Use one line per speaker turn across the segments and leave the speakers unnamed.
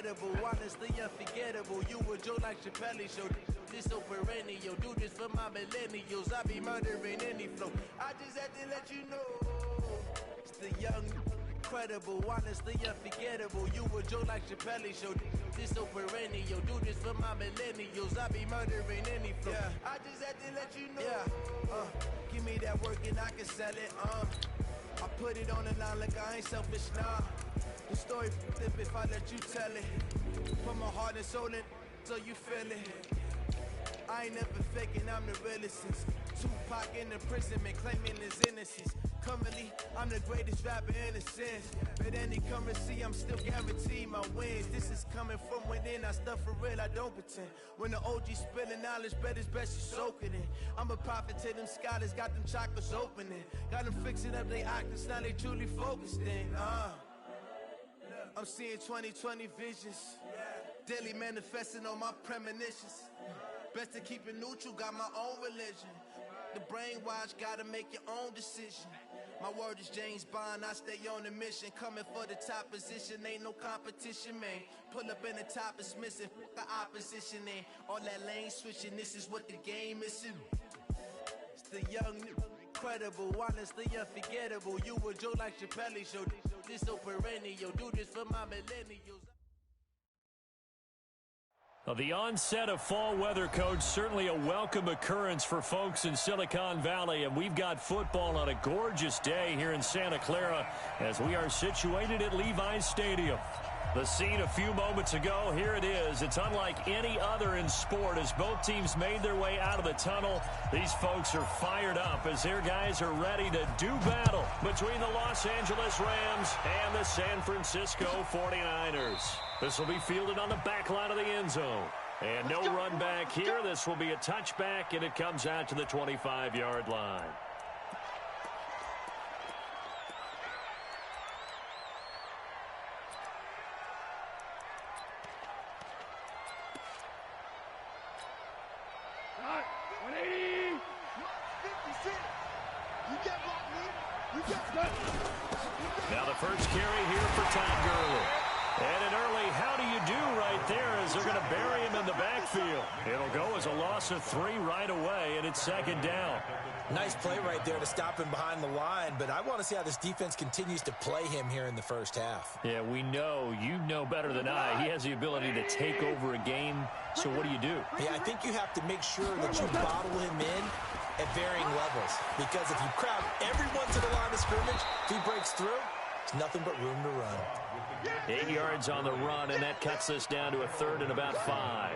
incredible, honestly unforgettable. You a Joe like Chappelle show. This so perennial, do this for my millennials. I be murdering any flow. I just had to let you know. It's the young, incredible, honestly unforgettable. You a Joe like Chappelle show. This so perennial, do this for my millennials. I be murdering any flow. Yeah. I just had to let you know. Yeah. Give me that work and I can sell it. I put it on the line like I ain't selfish, nah. The story flip if I let you tell it. Put my heart and soul in so you feel it. I ain't never faking, I'm the realest since Tupac in the prison and claiming his innocence. Currently, I'm the greatest rapper in a sense. But any currency, I'm still guaranteed my wins. This is coming from within, I stuff for real, I don't pretend. When the OG spilling knowledge, bet it's best you soak it in. I'm a prophet to them scholars, got them chakras opening. Got them fixing up they octaves, now they truly focused in. I'm seeing 2020 visions. Daily manifesting on my premonitions. Best to keep it neutral, got my own religion. The brainwash, gotta make your own decision. My word is James Bond, I stay on the mission. Coming for the top position, ain't no competition, man. Pull up in the top is missing, the opposition ain't. All that lane switching, this is what the game is. It's the young, incredible, honestly unforgettable. You a Joe like Chappelle show. This so perennial, do this for my millennials.
Well, the onset of fall weather, Coach, certainly a welcome occurrence for folks in Silicon Valley. And we've got football on a gorgeous day here in Santa Clara as we are situated at Levi's Stadium. The scene a few moments ago, here it is. It's unlike any other in sport as both teams made their way out of the tunnel. These folks are fired up as their guys are ready to do battle between the Los Angeles Rams and the San Francisco 49ers. This will be fielded on the back line of the end zone. And no run back here. This will be a touchback, and it comes out to the 25-yard line. Now the first carry here for Todd Gurley. And an early how do you do right there as they're going to bury him in the backfield. It'll go as a loss of 3 right away, and it's second down.
Nice play right there to stop him behind the line, but I want to see how this defense continues to play him here in the first half.
Yeah, we know. You know better than I. He has the ability to take over a game, so what do you do?
Yeah, I think you have to make sure that you bottle him in at varying levels, because if you crowd everyone to the line of scrimmage, if he breaks through, it's nothing but room to run.
8 yards on the run, and that cuts us down to a third and about 5.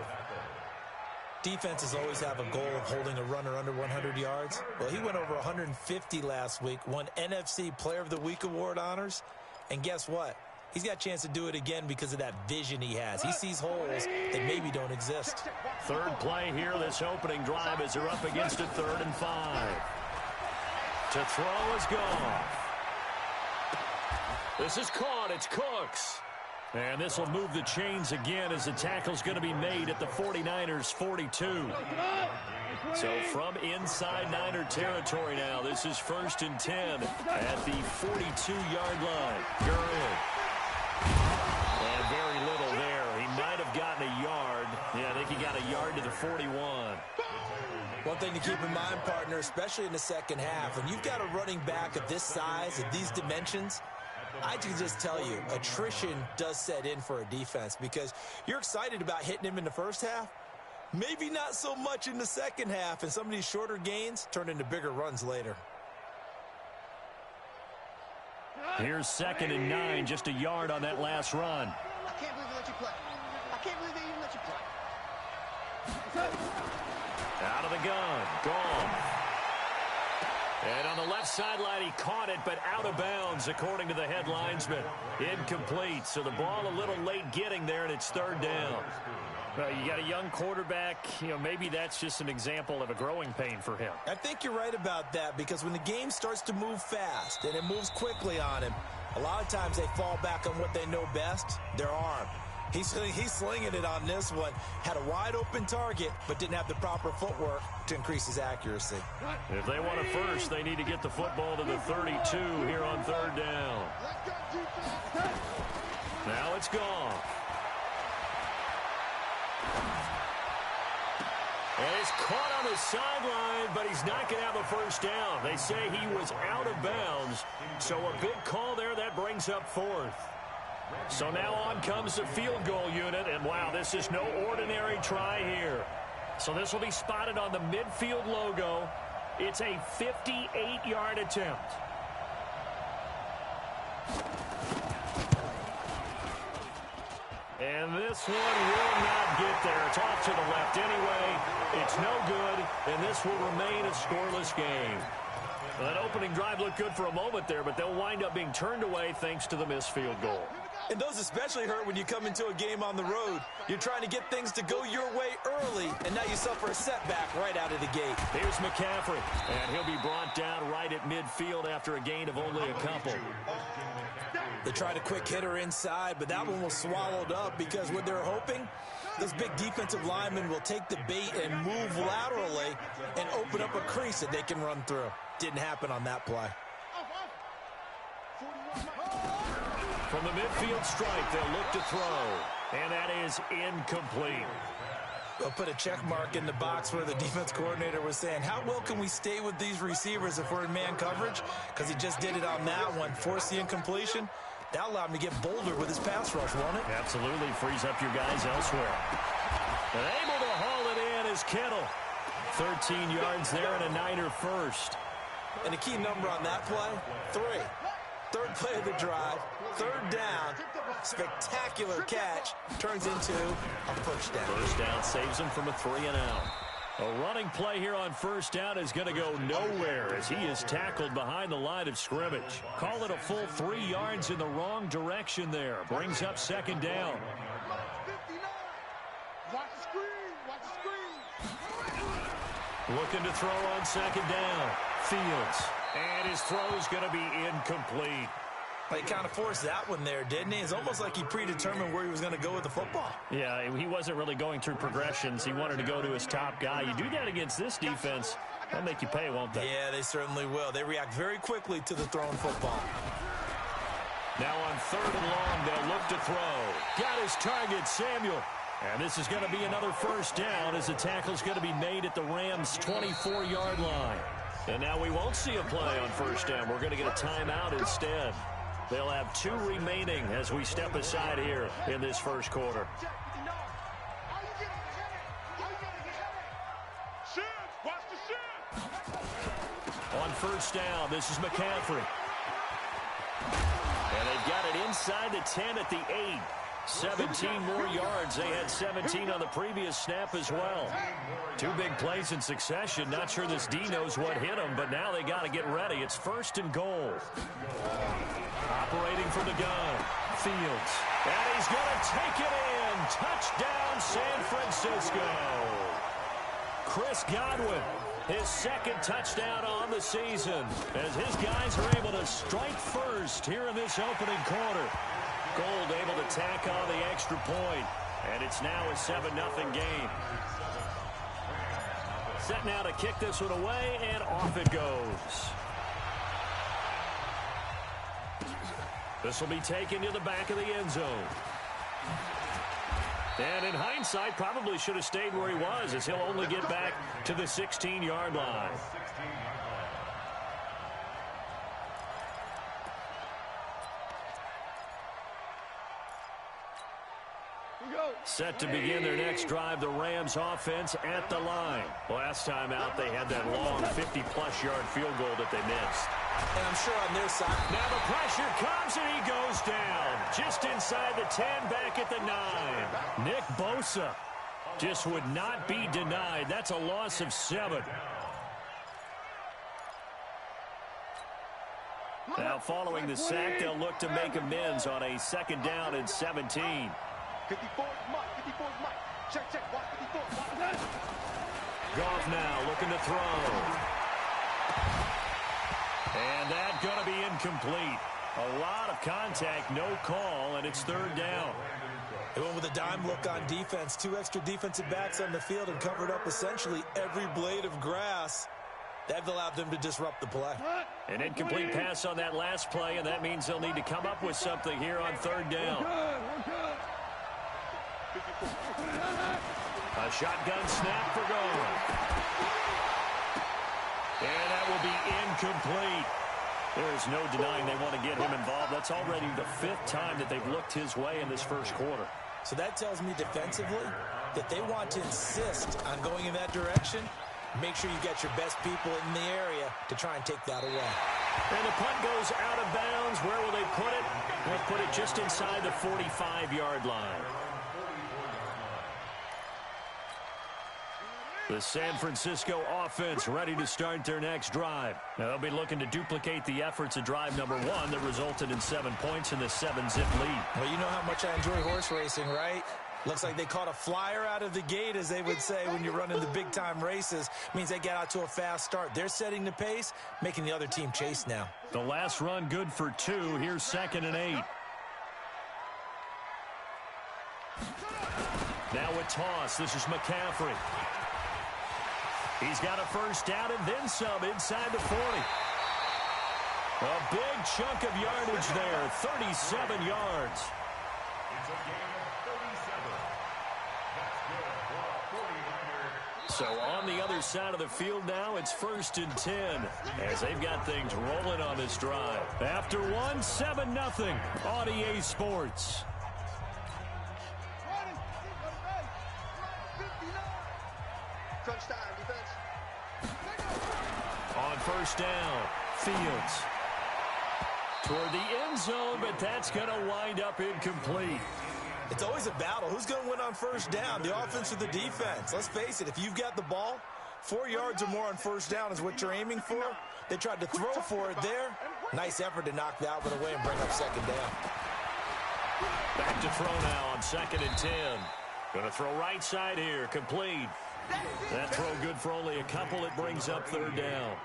Defenses always have a goal of holding a runner under 100 yards. Well, he went over 150 last week, won NFC Player of the Week award honors, and guess what? He's got a chance to do it again because of that vision he has. He sees holes that maybe don't exist.
Third play here, this opening drive as they're up against a 3rd and 5. To throw is gone. This is caught. It's Cooks. And this will move the chains again as the tackle's going to be made at the 49ers' 42. So from inside Niner territory now, this is 1st and 10 at the 42-yard line. Gurley. And very little there. He might have gotten a yard. Yeah, I think he got a yard to the 41.
One thing to keep in mind, partner, especially in the second half, when you've got a running back of this size, of these dimensions, I can just tell you, attrition does set in for a defense because you're excited about hitting him in the first half. Maybe not so much in the second half, and some of these shorter gains turn into bigger runs later.
Here's 2nd and 9, just a yard on that last run.
I can't believe they let you play. I can't believe they even let you play.
Out of the gun, gone. And on the left sideline, he caught it, but out of bounds, according to the head linesman. Incomplete, so the ball a little late getting there, and it's 3rd down. Well, you got a young quarterback. You know, maybe that's just an example of a growing pain for him.
I think you're right about that because when the game starts to move fast and it moves quickly on him, a lot of times they fall back on what they know best, their arm. He's slinging it on this one. Had a wide-open target, but didn't have the proper footwork to increase his accuracy.
If they want it first, they need to get the football to the 32 here on 3rd down. Now it's gone. And it's caught on the sideline, but he's not going to have a first down. They say he was out of bounds, so a big call there. That brings up fourth. So now on comes the field goal unit, and wow, this is no ordinary try here. So this will be spotted on the midfield logo. It's a 58-yard attempt. And this one will not get there. It's off to the left anyway. It's no good, and this will remain a scoreless game. Well, that opening drive looked good for a moment there, but they'll wind up being turned away thanks to the missed field goal.
And those especially hurt when you come into a game on the road. You're trying to get things to go your way early, and now you suffer a setback right out of the gate.
Here's McCaffrey, and he'll be brought down right at midfield after a gain of only a couple.
They tried a quick hitter inside, but that one was swallowed up because what they're hoping, those big defensive linemen will take the bait and move laterally and open up a crease that they can run through. Didn't happen on that play.
From the midfield strike, they'll look to throw, and that is incomplete.
They'll put a check mark in the box where the defense coordinator was saying, how well can we stay with these receivers if we're in man coverage? Because he just did it on that one, forced the incompletion. That allowed him to get bolder with his pass rush, won't it?
Absolutely frees up your guys elsewhere. And able to haul it in is Kittle. 13 yards there and a Niner first.
And a key number on that play, 3. Third play of the drive, third down, spectacular catch, turns into a first down.
First down saves him from a 3-and-out. A running play here on first down is going to go nowhere as he is tackled behind the line of scrimmage. Call it a full 3 yards in the wrong direction there. Brings up second down.
Watch the screen. Watch the screen.
Looking to throw on second down. Fields. And his throw is going to be incomplete.
He kind of forced that one there, didn't he? It's almost like he predetermined where he was going to go with the football.
Yeah, he wasn't really going through progressions. He wanted to go to his top guy. You do that against this defense, they'll make you pay, won't they?
Yeah, they certainly will. They react very quickly to the thrown football.
Now on third and long, they'll look to throw. Got his target, Samuel. And this is going to be another first down as the tackle's going to be made at the Rams' 24-yard line. And now we won't see a play on first down. We're going to get a timeout instead. They'll have 2 remaining as we step aside here in this first quarter. On first down, this is McCaffrey. And they've got it inside the 10 at the 8. 17 more yards. They had 17 on the previous snap as well. 2 big plays in succession. Not sure this D knows what hit them, but now they got to get ready. It's first and goal. Operating from the gun. Fields. And he's going to take it in. Touchdown, San Francisco. Chris Godwin, his second touchdown on the season, as his guys are able to strike first here in this opening quarter. Gold able to tack on the extra point, and it's now a 7-0 game. Set now to kick this one away, and off it goes. This will be taken to the back of the end zone. And in hindsight, probably should have stayed where he was, as he'll only get back to the 16-yard line. Set to begin their next drive, the Rams offense at the line. Last time out, they had that long 50-plus yard field goal that they missed.
And I'm sure on their side.
Now the pressure comes, and he goes down. Just inside the 10, back at the 9. Nick Bosa just would not be denied. That's a loss of 7. Now following the sack, they'll look to make amends on a second down and 17.
54 is Mike. 54 is Mike. Check. Watch 54.
Goff now looking to throw. And that's going to be incomplete. A lot of contact, no call, and it's third down.
They went with a dime look on defense. 2 extra defensive backs on the field and covered up essentially every blade of grass. That allowed them to disrupt the play.
An incomplete pass on that last play, and that means they'll need to come up with something here on third down. A A shotgun snap for goal. And that will be incomplete. There's no denying they want to get him involved. That's already the 5th time that they've looked his way in this first quarter.
So that tells me defensively that they want to insist on going in that direction. Make sure you get your best people in the area to try and take that away.
And the punt goes out of bounds. Where will they put it? They'll put it just inside the 45-yard line. The San Francisco offense ready to start their next drive. Now they'll be looking to duplicate the efforts of drive number 1 that resulted in 7 points in the 7-zip lead.
Well, you know how much I enjoy horse racing, right? Looks like they caught a flyer out of the gate, as they would say when you're running the big-time races. Means they get out to a fast start. They're setting the pace, making the other team chase now.
The last run good for 2. Here's 2nd and 8. Now a toss. This is McCaffrey. He's got a first down and then some inside the 40. A big chunk of yardage there, 37 yards. So on the other side of the field now, it's 1st and 10 as they've got things rolling on this drive. After 1, 7-0 on EA Sports.
Crunch time, defense.
On first down, Fields. Toward the end zone, but that's going to wind up incomplete.
It's always a battle. Who's going to win on first down, the offense or the defense? Let's face it, if you've got the ball, 4 yards or more on first down is what you're aiming for. They tried to throw for it there. Nice effort to knock that one away and bring up 2nd down.
Back to throw now on 2nd and 10. Going to throw right side here, complete. That throw good for only a couple. It brings up 3rd down.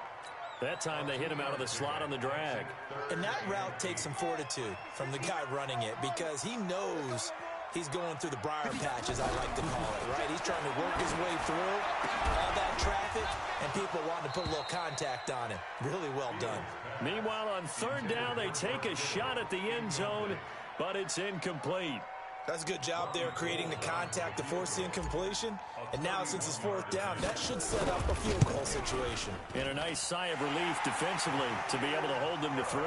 That time they hit him out of the slot on the drag.
And that route takes some fortitude from the guy running it because he knows he's going through the briar patch, as I like to call it, right? He's trying to work his way through all that traffic and people wanting to put a little contact on him. Really well done.
Meanwhile, on 3rd down, they take a shot at the end zone, but it's incomplete.
That's a good job there creating the contact to force the incompletion. And now, since it's 4th down, that should set up a field goal situation.
And a nice sigh of relief defensively to be able to hold them to 3.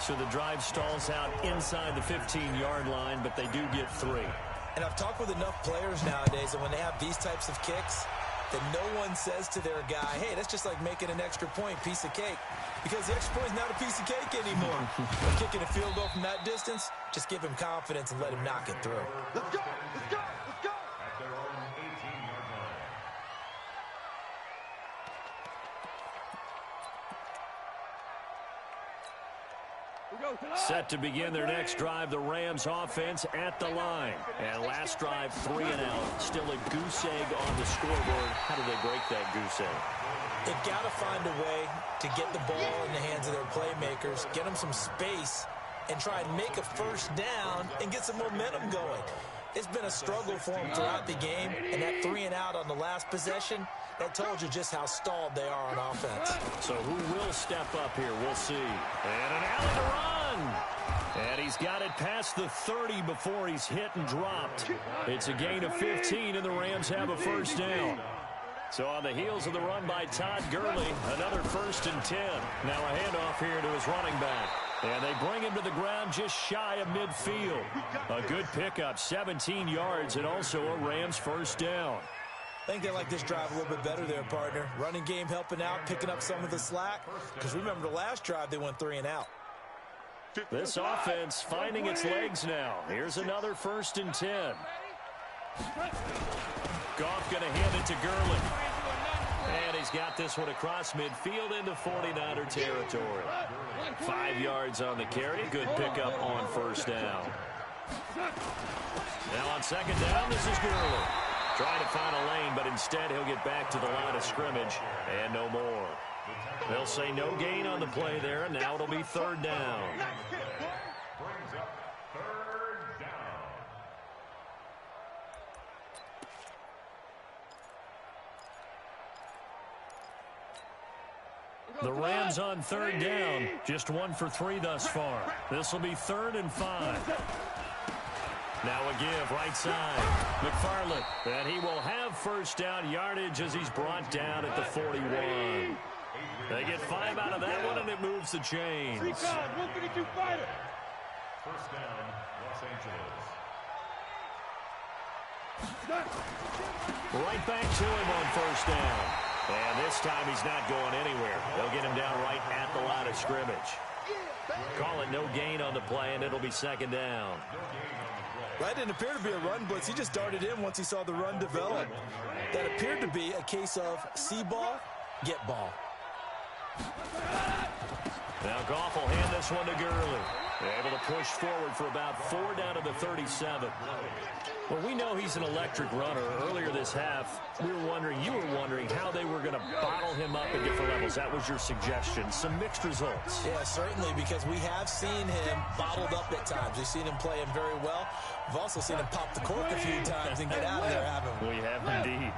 So the drive stalls out inside the 15-yard line, but they do get 3.
And I've talked with enough players nowadays that when they have these types of kicks, that no one says to their guy, hey, that's just like making an extra point, piece of cake. Because the extra point is not a piece of cake anymore. But kicking a field goal from that distance, just give him confidence and let him knock it through.
Let's go! Let's go! Let's go!
Set to begin their next drive, the Rams offense at the line. And last drive, 3 and out. Still a goose egg on the scoreboard. How do they break that goose egg?
They've got to find a way to get the ball in the hands of their playmakers, get them some space, and try and make a first down and get some momentum going. It's been a struggle for them throughout the game, and that 3 and out on the last possession, that told you just how stalled they are on offense.
So who will step up here? We'll see. And an alley to run. And he's got it past the 30 before he's hit and dropped. It's a gain of 15, and the Rams have a first down. So on the heels of the run by Todd Gurley, another 1st and 10. Now a handoff here to his running back. And they bring him to the ground just shy of midfield. A good pickup, 17 yards, and also a Rams first down.
I think they like this drive a little bit better there, partner. Running game helping out, picking up some of the slack. Because remember, the last drive, they went 3 and out.
This offense finding its legs now. Here's another 1st and 10. Goff going to hand it to Gurley. And he's got this one across midfield into 49er territory. 5 yards on the carry. Good pickup on first down. Now on 2nd down, this is Gurley. Trying to find a lane, but instead he'll get back to the line of scrimmage and no more. They'll say no gain on the play there, and now it'll be 3rd down. The Rams on 3rd down, just 1 for 3 thus far. This will be 3rd and 5. Now a give, right side. McFarland, and he will have first down yardage as he's brought down at the 41. They get 5 out of that one, and it moves the chains.
152 fighter.
First down, Los Angeles.
Right back to him on first down. And this time he's not going anywhere. They'll get him down right at the line of scrimmage. Call it no gain on the play, and it'll be second down.
That didn't appear to be a run blitz. He just darted in once he saw the run develop. That appeared to be a case of see ball, get ball.
Now Goff will hand this one to Gurley. They're able to push forward for about 4 down to the 37. Well, we know he's an electric runner. Earlier this half, you were wondering how they were going to bottle him up at different levels. That was your suggestion. Some mixed results.
Yeah, certainly, because we have seen him bottled up at times. We've seen him play him very well. We've also seen him pop the cork a few times and get out of there, haven't we?
We have indeed.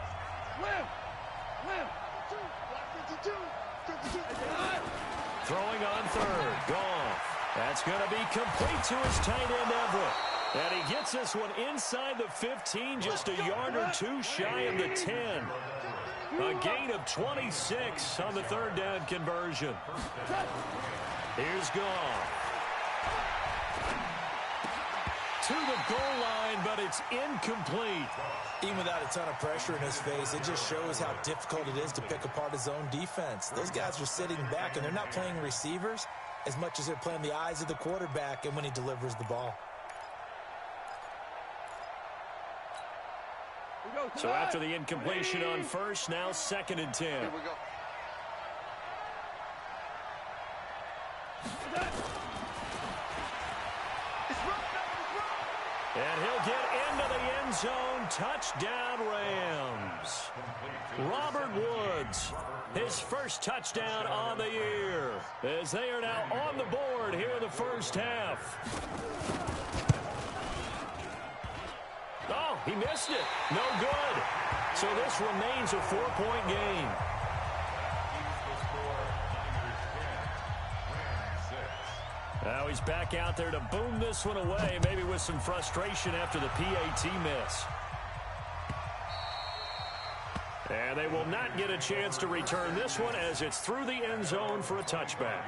Throwing on third. Goff. That's going to be complete to his tight end, Everett. And he gets this one inside the 15, just a yard or two shy of the 10. A gain of 26 on the third down conversion. Here's Goff. To the goal line, but it's incomplete.
Even without a ton of pressure in his face, it just shows how difficult it is to pick apart his own defense. Those guys are sitting back, and they're not playing receivers as much as they're playing the eyes of the quarterback and when he delivers the ball.
So after the incompletion on first, now 2nd and 10.
Here we go.
And he'll get into the end zone. Touchdown, Rams. Robert Woods, his first touchdown on the year, as they are now on the board here in the first half. Oh, he missed it. No good. So this remains a 4-point game. Now he's back out there to boom this one away, maybe with some frustration after the PAT miss. And they will not get a chance to return this one as it's through the end zone for a touchback.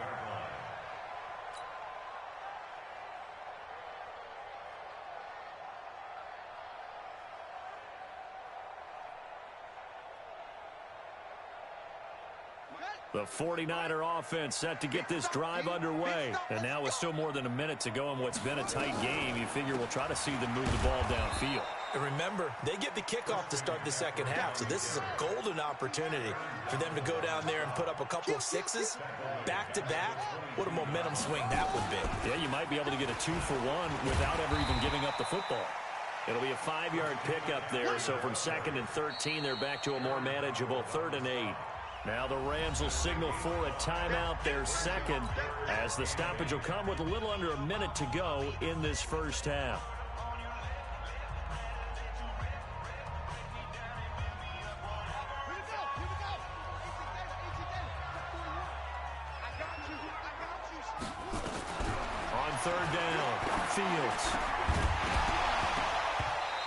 The 49er offense set to get this drive underway. And now with still more than a minute to go in what's been a tight game, you figure we'll try to see them move the ball downfield.
And remember, they get the kickoff to start the second half, so this is a golden opportunity for them to go down there and put up a couple of sixes back-to-back. What a momentum swing that would be.
Yeah, you might be able to get a 2-for-1 without ever even giving up the football. It'll be a 5-yard pickup there, so from 2nd and 13, they're back to a more manageable 3rd and 8. Now the Rams will signal for a timeout, their second, as the stoppage will come with a little under a minute to go in this first half. On 3rd down, Fields.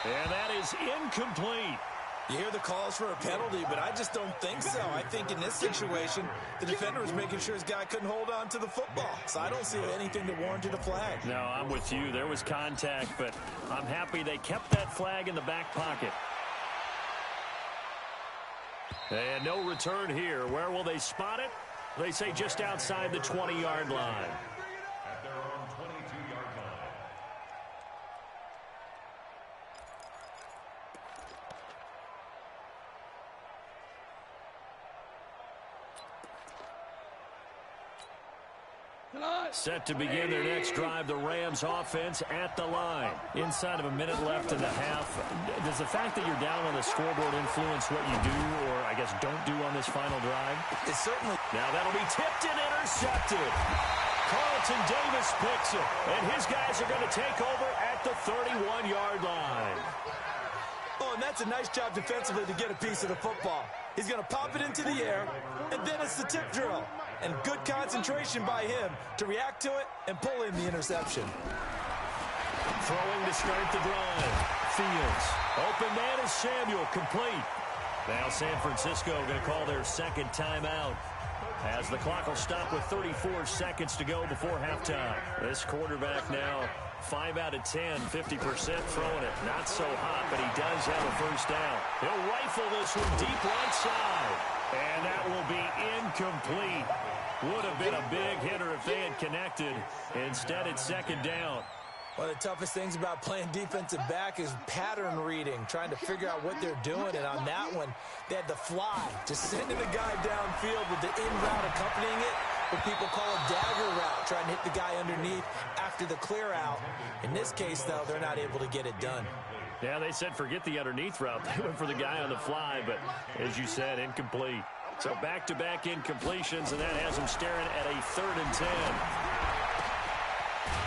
And that is incomplete.
You hear the calls for a penalty, but I just don't think so. I think in this situation, the defender was making sure his guy couldn't hold on to the football. So I don't see anything that warranted a flag.
No, I'm with you. There was contact, but I'm happy they kept that flag in the back pocket. And no return here. Where will they spot it? They say just outside the 20-yard line.
At their own 22-yard line.
Set to begin their next drive, the Rams offense at the line. Inside of a minute left in the half. Does the fact that you're down on the scoreboard influence what you do, or I guess don't do on this final drive?
It certainly.
Now that'll be tipped and intercepted. Carlton Davis picks it, and his guys are going to take over at the 31-yard line.
Oh, and that's a nice job defensively to get a piece of the football. He's going to pop it into the air, and then it's the tip drill. And good concentration by him to react to it and pull in the interception.
Throwing to start the drive. Fields. Open man is Samuel. Complete. Now San Francisco going to call their second timeout, as the clock will stop with 34 seconds to go before halftime. This quarterback now 5 out of 10, 50% throwing it. Not so hot, but he does have a first down. He'll rifle this one deep right side. And that will be incomplete. Would have been a big hitter if they had connected. Instead, it's second down.
One of the toughest things about playing defensive back is pattern reading, trying to figure out what they're doing. And on that one, they had the fly, just sending the guy downfield with the in route accompanying it, what people call a dagger route, trying to hit the guy underneath after the clear out. In this case, though, they're not able to get it done.
Yeah, they said forget the underneath route. They went for the guy on the fly, but as you said, incomplete. So back-to-back incompletions, and that has them staring at a 3rd and 10.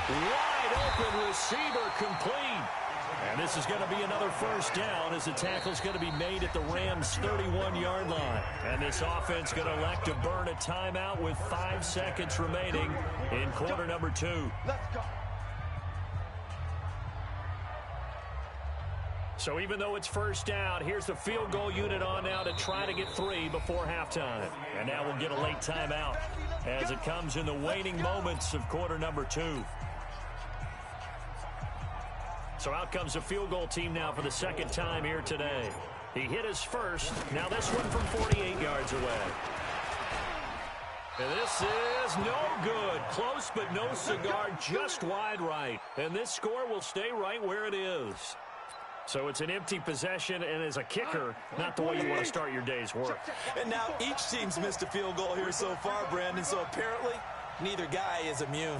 Wide open receiver, complete. And this is going to be another first down, as the tackle's going to be made at the Rams' 31-yard line. And this offense going to elect to burn a timeout with 5 seconds remaining in quarter number 2.
Let's go.
So even though it's first down, here's the field goal unit on now to try to get 3 before halftime. And now we'll get a late timeout as it comes in the waning moments of quarter number 2. So out comes the field goal team now for the second time here today. He hit his first. Now this one from 48 yards away. And this is no good. Close but no cigar, just wide right. And this score will stay right where it is. So it's an empty possession, and as a kicker, not the way you want to start your day's work.
And now each team's missed a field goal here so far, Brandon, so apparently neither guy is immune.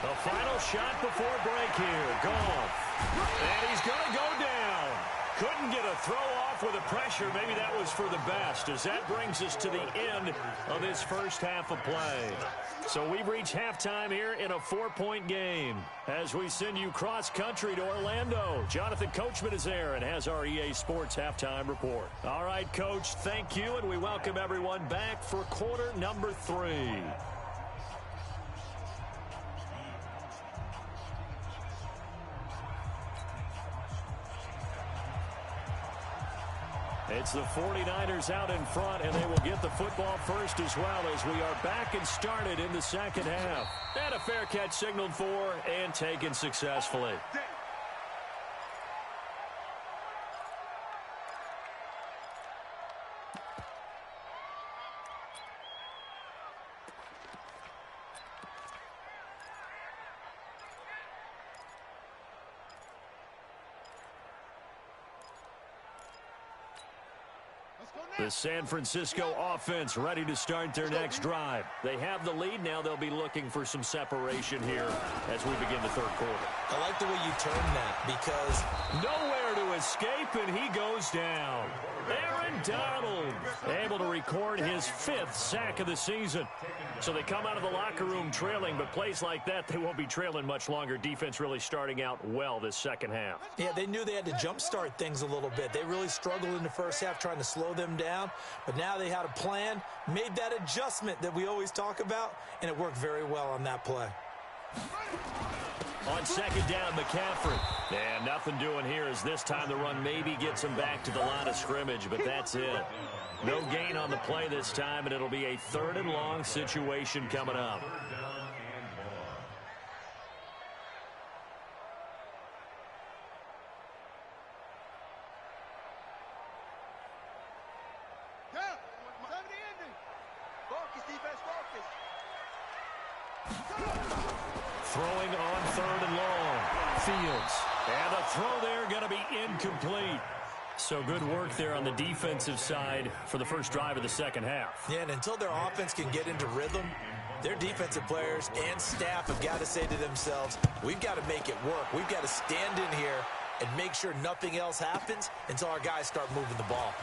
The final shot before break here. Goff. And he's going to go down. Couldn't get a throw off with the pressure. Maybe that was for the best, as that brings us to the end of this first half of play. So we've reached halftime here in a 4-point game as we send you cross-country to Orlando. Jonathan Coachman is there and has our EA Sports halftime report. All right, Coach, thank you, and we welcome everyone back for quarter number 3. It's the 49ers out in front, and they will get the football first as well, as we are back and started in the second half. And a fair catch signaled for and taken successfully. The San Francisco offense ready to start their next drive. They have the lead. Now they'll be looking for some separation here as we begin the third quarter.
I like the way you turn that, because
nowhere to escape, and he goes down. Aaron Donald able to record his 5th sack of the season. So they come out of the locker room trailing, but plays like that, they won't be trailing much longer. Defense really starting out well this second half.
Yeah, they knew they had to jumpstart things a little bit. They really struggled in the first half trying to slow them down, but now they had a plan, made that adjustment that we always talk about, and it worked very well on that play.
On second down, McCaffrey. And nothing doing here, as this time the run maybe gets him back to the line of scrimmage, but that's it. No gain on the play this time, and it'll be a 3rd and long situation coming up. Throwing on 3rd and long. Fields. And the throw there going to be incomplete. So good work there on the defensive side for the first drive of the second half.
Yeah, and until their offense can get into rhythm, their defensive players and staff have got to say to themselves, we've got to make it work. We've got to stand in here and make sure nothing else happens until our guys start moving the ball.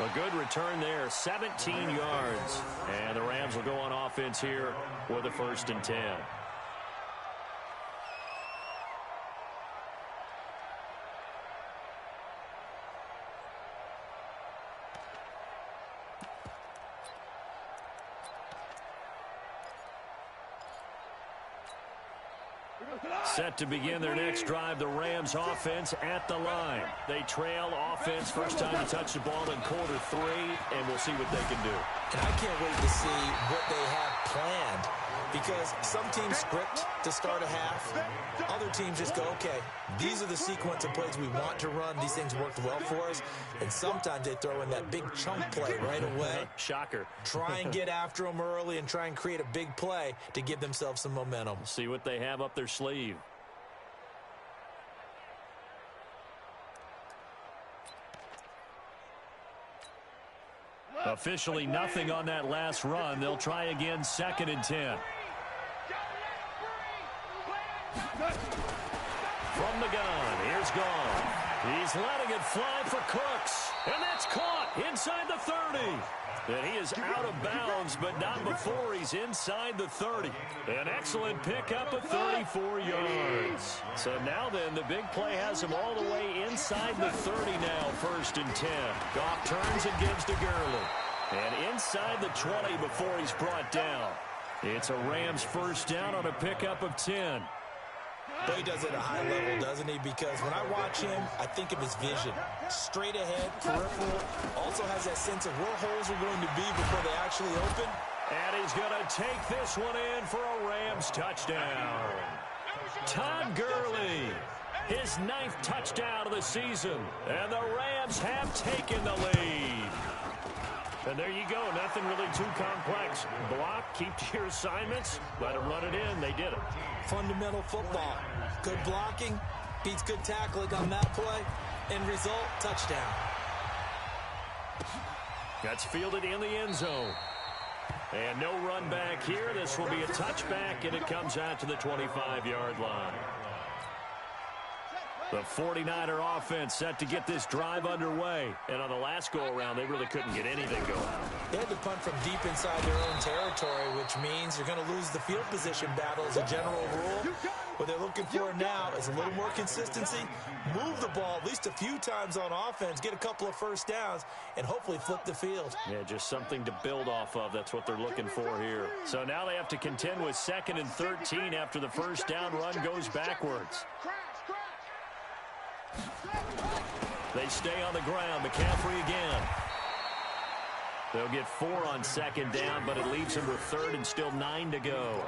A good return there, 17 yards. And the Rams will go on offense here with a 1st and 10. Set to begin their next drive, the Rams offense at the line. They trail offense, first time to touch the ball in quarter 3, and we'll see what they can do.
And I can't wait to see what they have planned, because some teams script to start a half. Other teams just go, okay, these are the sequence of plays we want to run. These things worked well for us. And sometimes they throw in that big chunk play right away.
Shocker.
Try and get after them early and try and create a big play to give themselves some momentum.
See what they have up their sleeve. Officially nothing on that last run. They'll try again, 2nd and 10. From the gun, here's Gone. He's letting it fly for Cooks. And that's caught inside the 30. And he is out of bounds, but not before he's inside the 30. An excellent pickup of 34 yards. So now then, the big play has him all the way inside the 30 now, 1st and 10. Goff turns and gives to Gurley. And inside the 20 before he's brought down. It's a Rams first down on a pickup of 10.
But he does it at a high level, doesn't he? Because when I watch him, I think of his vision. Straight ahead, peripheral. Also has that sense of where holes are going to be before they actually open.
And he's going to take this one in for a Rams touchdown. Todd Gurley, his 9th touchdown of the season. And the Rams have taken the lead. And there you go. Nothing really too complex. Block, keep to your assignments, let them run it in. They did it.
Fundamental football. Good blocking beats good tackling on that play. End result, touchdown.
That's fielded in the end zone. And no run back here. This will be a touchback, and it comes out to the 25-yard line. The 49er offense set to get this drive underway. And on the last go-around, they really couldn't get anything going.
They had to punt from deep inside their own territory, which means you're going to lose the field position battle as a general rule. What they're looking for now is a little more consistency, move the ball at least a few times on offense, get a couple of first downs, and hopefully flip the field.
Yeah, just something to build off of. That's what they're looking for here. So now they have to contend with 2nd and 13 after the first down run goes backwards. They stay on the ground. McCaffrey again. They'll get 4 on 2nd down, but it leaves them with 3rd and still 9 to go.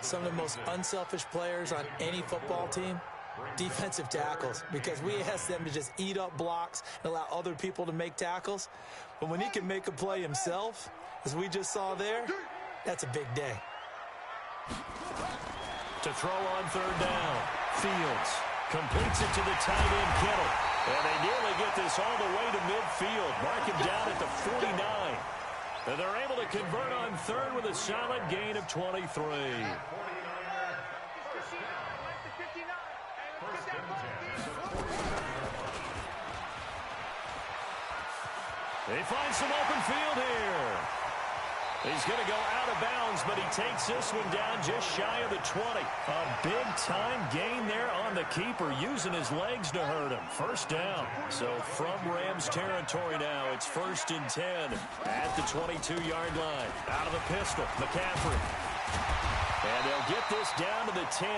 Some of the most unselfish players on any football team, defensive tackles, because we ask them to just eat up blocks and allow other people to make tackles. But when he can make a play himself, as we just saw there, that's a big day.
To throw on 3rd down, Fields completes it to the tight end, Kittle. And they nearly get this all the way to midfield. Mark him down at the 49. And they're able to convert on 3rd with a solid gain of 23. They find some open field here. He's going to go out of bounds, but he takes this one down just shy of the 20. A big-time gain there on the keeper, using his legs to hurt him. First down. So from Rams territory now, it's 1st and 10 at the 22-yard line. Out of the pistol, McCaffrey. And they'll get this down to the 10.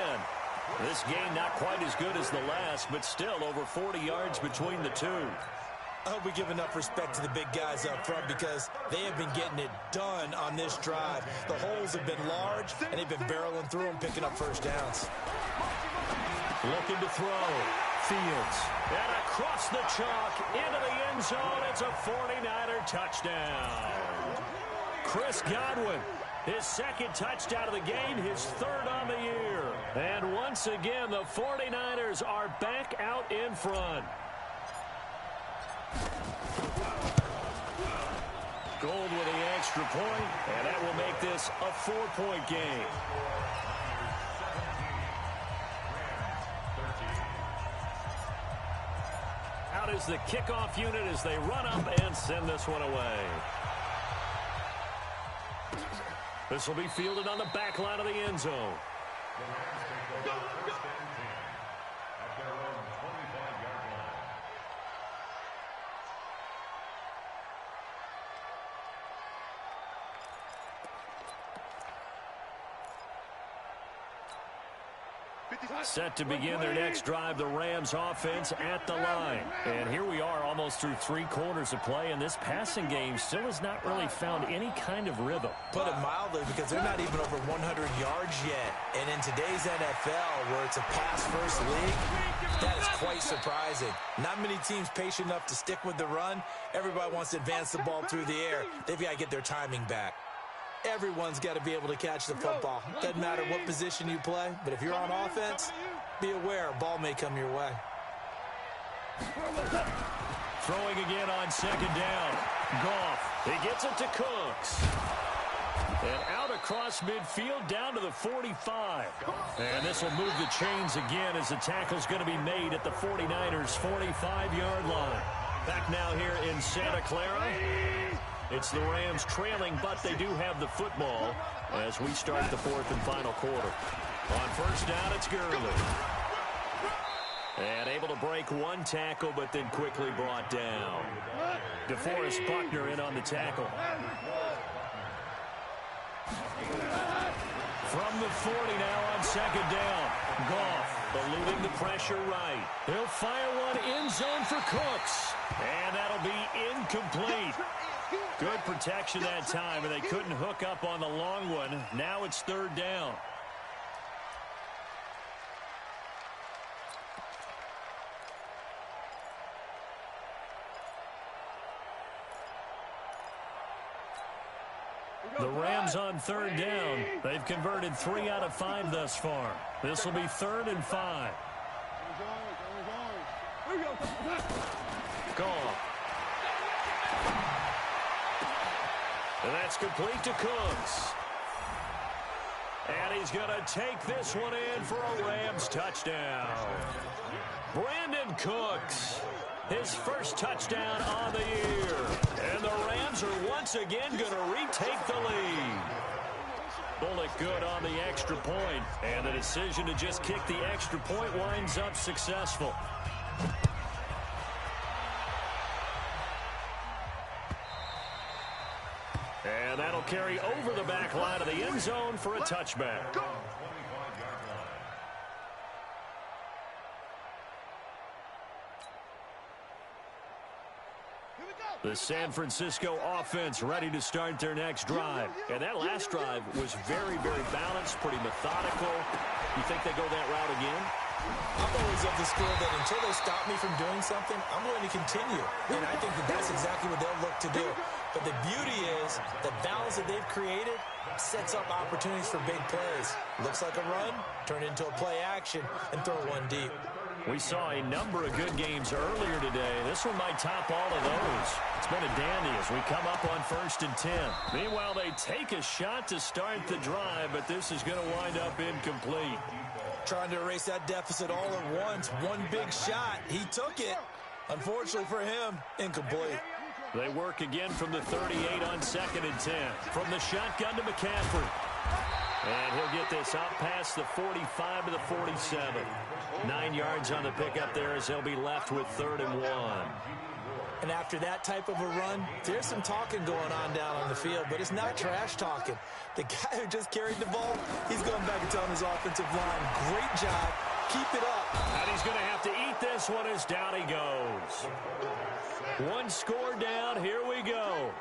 This game not quite as good as the last, but still over 40 yards between the two.
I hope we give enough respect to the big guys up front, because they have been getting it done on this drive. The holes have been large, and they've been barreling through them, picking up first downs.
Looking to throw. Fields. And across the chalk into the end zone. It's a 49er touchdown. Chris Godwin, his 2nd touchdown of the game, his 3rd on the year. And once again, the 49ers are back out in front. Gold with the extra point, and that will make this a 4-point game. Out is the kickoff unit as they run up and send this one away. This will be fielded on the back line of the end zone. Set to begin their next drive, the Rams offense at the line. And here we are almost through 3 quarters of play, and this passing game still has not really found any kind of rhythm.
Put it mildly, because they're not even over 100 yards yet. And in today's NFL, where it's a pass-first league, that is quite surprising. Not many teams patient enough to stick with the run. Everybody wants to advance the ball through the air. They've got to get their timing back. Everyone's got to be able to catch the football. Doesn't matter what position you play, but if you're on offense, be aware a ball may come your way.
Throwing again on second down. Goff, he gets it to Cooks. And out across midfield down to the 45. And this will move the chains again as the tackle's going to be made at the 49ers' 45-yard line. Back now here in Santa Clara. It's the Rams trailing, but they do have the football as we start the 4th and final quarter. On first down, it's Gurley. And able to break one tackle, but then quickly brought down. DeForest Buckner in on the tackle. From the 40 now on second down. Goff eluding the pressure right. He'll fire one end zone for Cooks. And that'll be incomplete. Good protection that time, and they couldn't hook up on the long one. Now it's 3rd down. The Rams on 3rd down. They've converted 3 out of 5 thus far. This will be 3rd and 5. Goff. And that's complete to Cooks. And he's going to take this one in for a Rams touchdown. Brandon Cooks, his first touchdown on the year. And the Rams are once again going to retake the lead. Bullock good on the extra point. And the decision to just kick the extra point winds up successful. And that'll carry over the back line of the end zone for a touchback. The San Francisco offense ready to start their next drive. And that last drive was very, very balanced, pretty methodical. You think they go that route again?
I'm always of the school that until they stop me from doing something, I'm going to continue. And I think that that's exactly what they'll look to do. But the beauty is the balance that they've created sets up opportunities for big plays. Looks like a run, turn into a play action, and throw one deep.
We saw a number of good games earlier today. This one might top all of those. It's been a dandy as we come up on 1st and 10. Meanwhile, they take a shot to start the drive, but this is going to wind up incomplete.
Trying to erase that deficit all at once. One big shot. He took it. Unfortunately for him, incomplete.
They work again from the 38 on 2nd and 10. From the shotgun to McCaffrey. And he'll get this out past the 45 to the 47. 9 yards on the pickup there as they'll be left with 3rd and 1.
And after that type of a run, there's some talking going on down on the field, but it's not trash talking. The guy who just carried the ball, he's going back and telling his offensive line, great job, keep it up.
And he's going to have to eat this one as down he goes. One score down, here we go.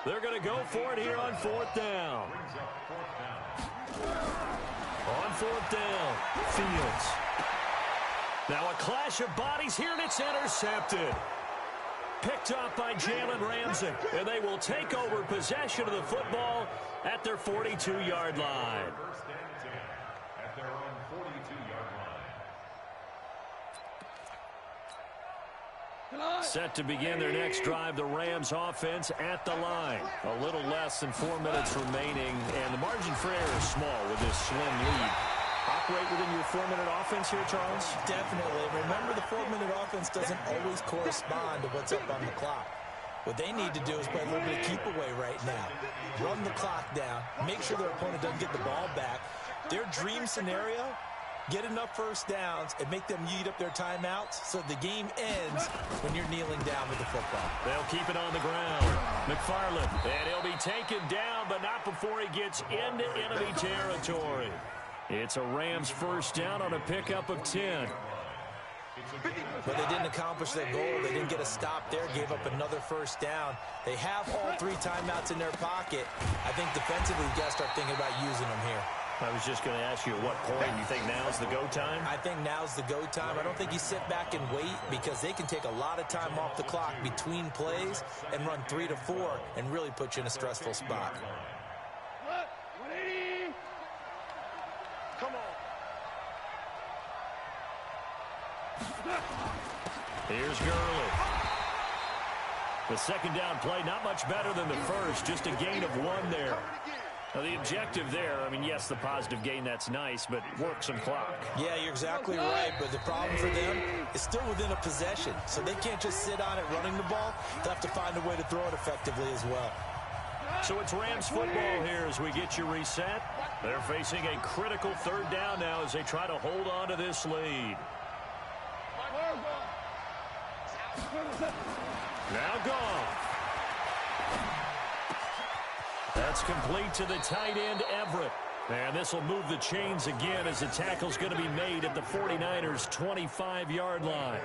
They're going to go for it here on 4th down. On 4th down, Fields. Now a clash of bodies here, and it's intercepted. Picked up by Jalen Ramsey, and they will take over possession of the football at their 42-yard line.
First and 10 at their own 42-yard line.
Set to begin their next drive, the Rams offense at the line. A little less than 4 minutes remaining, and the margin for error is small with this slim lead. Operate within your 4-minute offense here, Charles?
Definitely. Remember, the 4-minute offense doesn't always correspond to what's up on the clock. What they need to do is play a little bit of keep away right now. Run the clock down. Make sure their opponent doesn't get the ball back. Their dream scenario, get enough first downs and make them eat up their timeouts so the game ends when you're kneeling down with the football.
They'll keep it on the ground. McFarland, and he'll be taken down, but not before he gets into enemy territory. It's a Rams first down on a pickup of 10.
But they didn't accomplish their goal. They didn't get a stop there, gave up another first down. They have all 3 timeouts in their pocket. I think defensively, you got to start thinking about using them here.
I was just going to ask you at what point you think now's the go time?
I think now's the go time. I don't think you sit back and wait because they can take a lot of time off the clock between plays and run 3 to 4 and really put you in a stressful spot.
Come on.
Here's Gurley. The second down play, not much better than the first, just a gain of 1 there. Now, the objective there, I mean, yes, the positive gain, that's nice, but work some clock.
Yeah, you're exactly right, but the problem for them is still within a possession, so they can't just sit on it running the ball. They'll have to find a way to throw it effectively as well.
So it's Rams football here as we get you reset. They're facing a critical 3rd down now as they try to hold on to this lead. Now gone. That's complete to the tight end, Everett. And this will move the chains again as the tackle's going to be made at the 49ers' 25-yard line.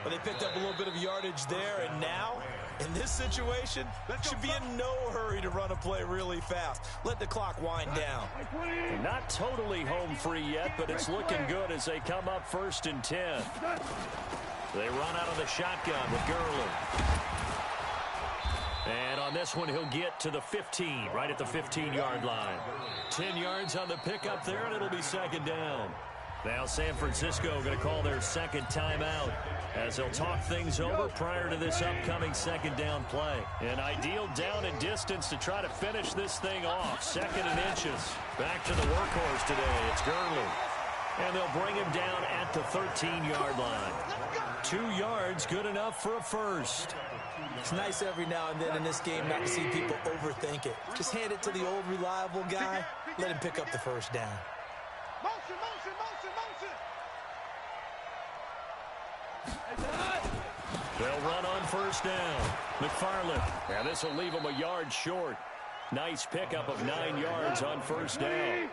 Well, they picked up a little bit of yardage there, and now, in this situation, should be in no hurry to run a play really fast. Let the clock wind down.
Not totally home free yet, but it's looking good as they come up 1st and 10. They run out of the shotgun with Gurley. And on this one, he'll get to the 15, right at the 15-yard line. 10 yards on the pickup there, and it'll be 2nd down. Now San Francisco going to call their 2nd timeout as they'll talk things over prior to this upcoming 2nd down play. An ideal down and distance to try to finish this thing off. 2nd and inches. Back to the workhorse today. It's Gurley. And they'll bring him down at the 13-yard line. 2 yards, good enough for a first.
It's nice every now and then in this game not to see people overthink it. Just hand it to the old reliable guy. Let him pick up the first down.
Motion, motion, motion, motion.
They'll run on 1st down. McFarland. And this will leave him a yard short. Nice pickup of 9 yards on 1st down.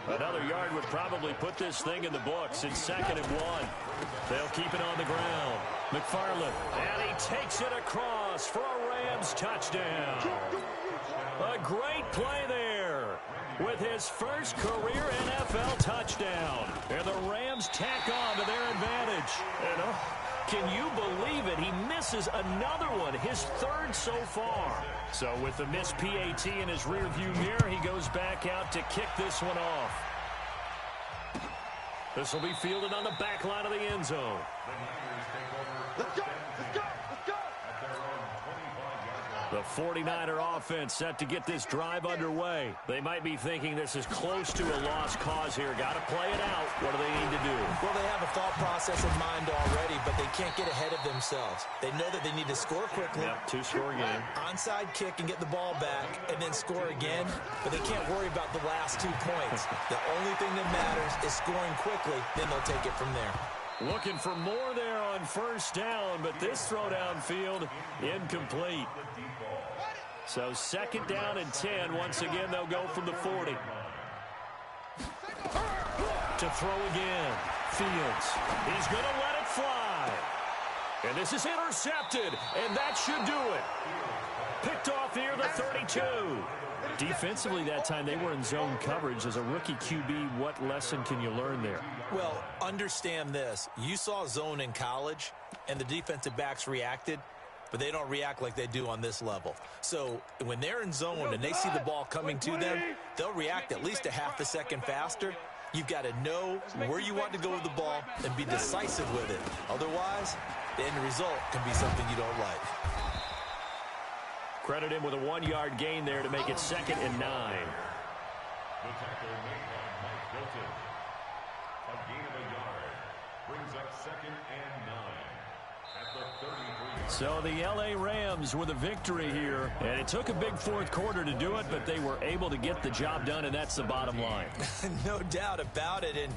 Another yard would probably put this thing in the books. It's 2nd and 1. They'll keep it on the ground. McFarland, and he takes it across for a Rams touchdown. A great play there with his first career NFL touchdown. And the Rams tack on to their advantage. And can you believe it? He misses another one, his 3rd so far. So with the missed PAT in his rearview mirror, he goes back out to kick this one off. This will be fielded on the back line of the end zone.
Let's go, let's go, let's go.
The 49er offense set to get this drive underway. They might be thinking this is close to a lost cause here. Got to play it out. What do they need to do?
Well, they have a thought process in mind already, but they can't get ahead of themselves. They know that they need to score quickly.
Yep, 2-score game.
Onside kick and get the ball back and then score again, but they can't worry about the last 2 points. The only thing that matters is scoring quickly, then they'll take it from there.
Looking for more there on 1st down, but this throw downfield incomplete. So 2nd down and 10. Once again, they'll go from the 40. To throw again. Fields. He's going to let it fly. And this is intercepted, and that should do it. Picked off near the 32. Defensively that time, they were in zone coverage. As a rookie QB, what lesson can you learn there?
Well, understand this. You saw zone in college, and the defensive backs reacted, but they don't react like they do on this level. So when they're in zone and they see the ball coming to them, they'll react at least a half a second faster. You've got to know where you want to go with the ball and be decisive with it. Otherwise, the end result can be something you don't like.
Credit him with a 1-yard gain there to make it 2nd and 9.
The tackle made by Mike Hilton. A gain of a yard brings up 2nd and 9 at the 33.
So the L.A. Rams with a victory here, and it took a big 4th quarter to do it, but they were able to get the job done, and that's the bottom line.
No doubt about it. And